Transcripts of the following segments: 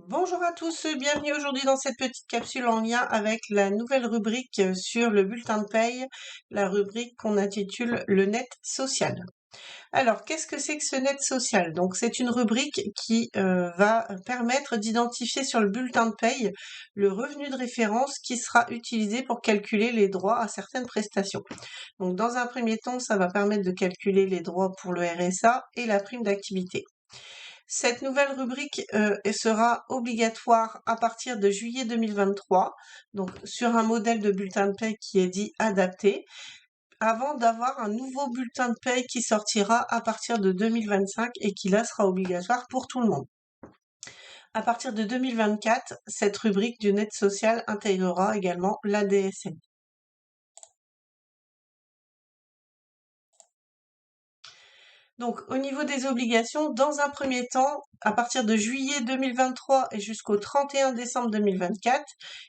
Bonjour à tous, bienvenue aujourd'hui dans cette petite capsule en lien avec la nouvelle rubrique sur le bulletin de paye, la rubrique qu'on intitule le net social. Alors, qu'est-ce que c'est que ce net social? Donc, c'est une rubrique qui va permettre d'identifier sur le bulletin de paye le revenu de référence qui sera utilisé pour calculer les droits à certaines prestations. Donc, dans un premier temps, ça va permettre de calculer les droits pour le RSA et la prime d'activité. Cette nouvelle rubrique sera obligatoire à partir de juillet 2023, donc sur un modèle de bulletin de paie qui est dit adapté, avant d'avoir un nouveau bulletin de paie qui sortira à partir de 2025 et qui là sera obligatoire pour tout le monde. À partir de 2024, cette rubrique du net social intégrera également l'ADSN. Donc, au niveau des obligations, dans un premier temps, à partir de juillet 2023 et jusqu'au 31 décembre 2024,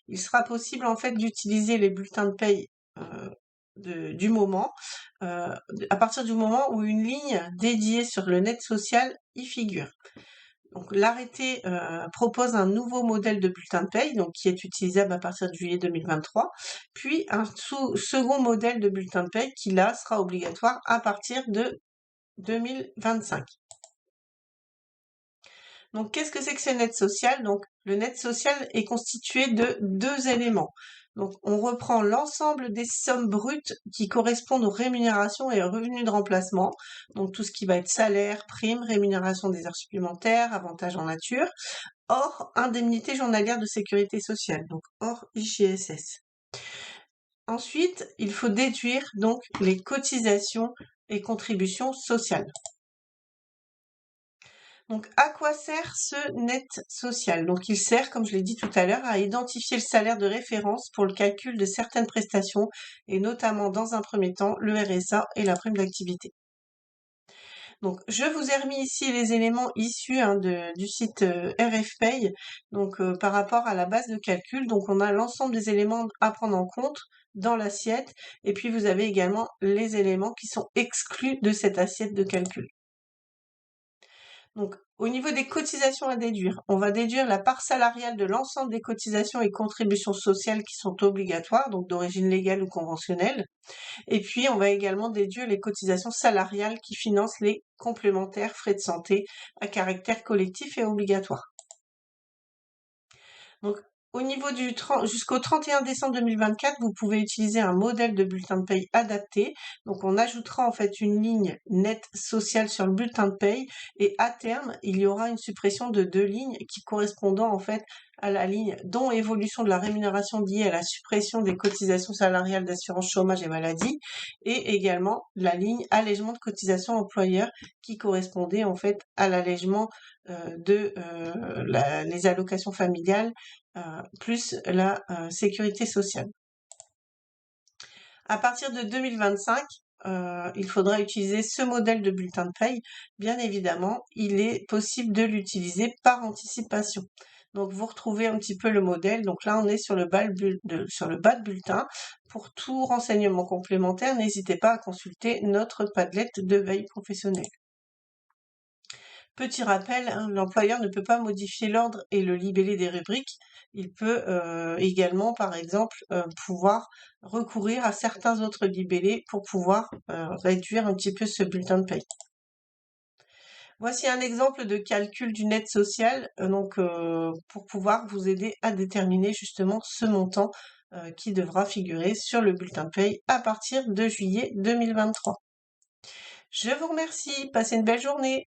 il sera possible en fait d'utiliser les bulletins de paye du moment, à partir du moment où une ligne dédiée sur le net social y figure. Donc, l'arrêté propose un nouveau modèle de bulletin de paye, donc qui est utilisable à partir de juillet 2023, puis un second modèle de bulletin de paye qui là sera obligatoire à partir de 2025. Donc, qu'est-ce que c'est que ce net social? Donc, le net social est constitué de deux éléments. Donc, on reprend l'ensemble des sommes brutes qui correspondent aux rémunérations et aux revenus de remplacement. Donc, tout ce qui va être salaire, prime, rémunération des heures supplémentaires, avantages en nature, hors indemnité journalière de sécurité sociale, donc hors IGSS. Ensuite, il faut déduire donc les cotisations et contributions sociales. Donc, à quoi sert ce net social? Donc, il sert, comme je l'ai dit tout à l'heure, à identifier le salaire de référence pour le calcul de certaines prestations, et notamment, dans un premier temps, le RSA et la prime d'activité. Donc, je vous ai remis ici les éléments issus du site RFPay, donc par rapport à la base de calcul. Donc, on a l'ensemble des éléments à prendre en compte dans l'assiette, et puis vous avez également les éléments qui sont exclus de cette assiette de calcul. Donc, au niveau des cotisations à déduire, on va déduire la part salariale de l'ensemble des cotisations et contributions sociales qui sont obligatoires, donc d'origine légale ou conventionnelle. Et puis, on va également déduire les cotisations salariales qui financent les complémentaires frais de santé à caractère collectif et obligatoire. Donc, au niveau jusqu'au 31 décembre 2024, vous pouvez utiliser un modèle de bulletin de paye adapté. Donc, on ajoutera en fait une ligne net sociale sur le bulletin de paye et à terme, il y aura une suppression de deux lignes qui correspondant en fait à la ligne dont évolution de la rémunération liée à la suppression des cotisations salariales d'assurance chômage et maladie et également la ligne allègement de cotisations employeurs qui correspondait en fait à l'allègement les allocations familiales plus la sécurité sociale. À partir de 2025, il faudra utiliser ce modèle de bulletin de paye. Bien évidemment, il est possible de l'utiliser par anticipation. Donc, vous retrouvez un petit peu le modèle. Donc là, on est sur le bas de bulletin. Pour tout renseignement complémentaire, n'hésitez pas à consulter notre Padlet de veille professionnelle. Petit rappel, l'employeur ne peut pas modifier l'ordre et le libellé des rubriques. Il peut également, par exemple, pouvoir recourir à certains autres libellés pour pouvoir réduire un petit peu ce bulletin de paye. Voici un exemple de calcul du net social, pour pouvoir vous aider à déterminer justement ce montant qui devra figurer sur le bulletin de paye à partir de juillet 2023. Je vous remercie, passez une belle journée.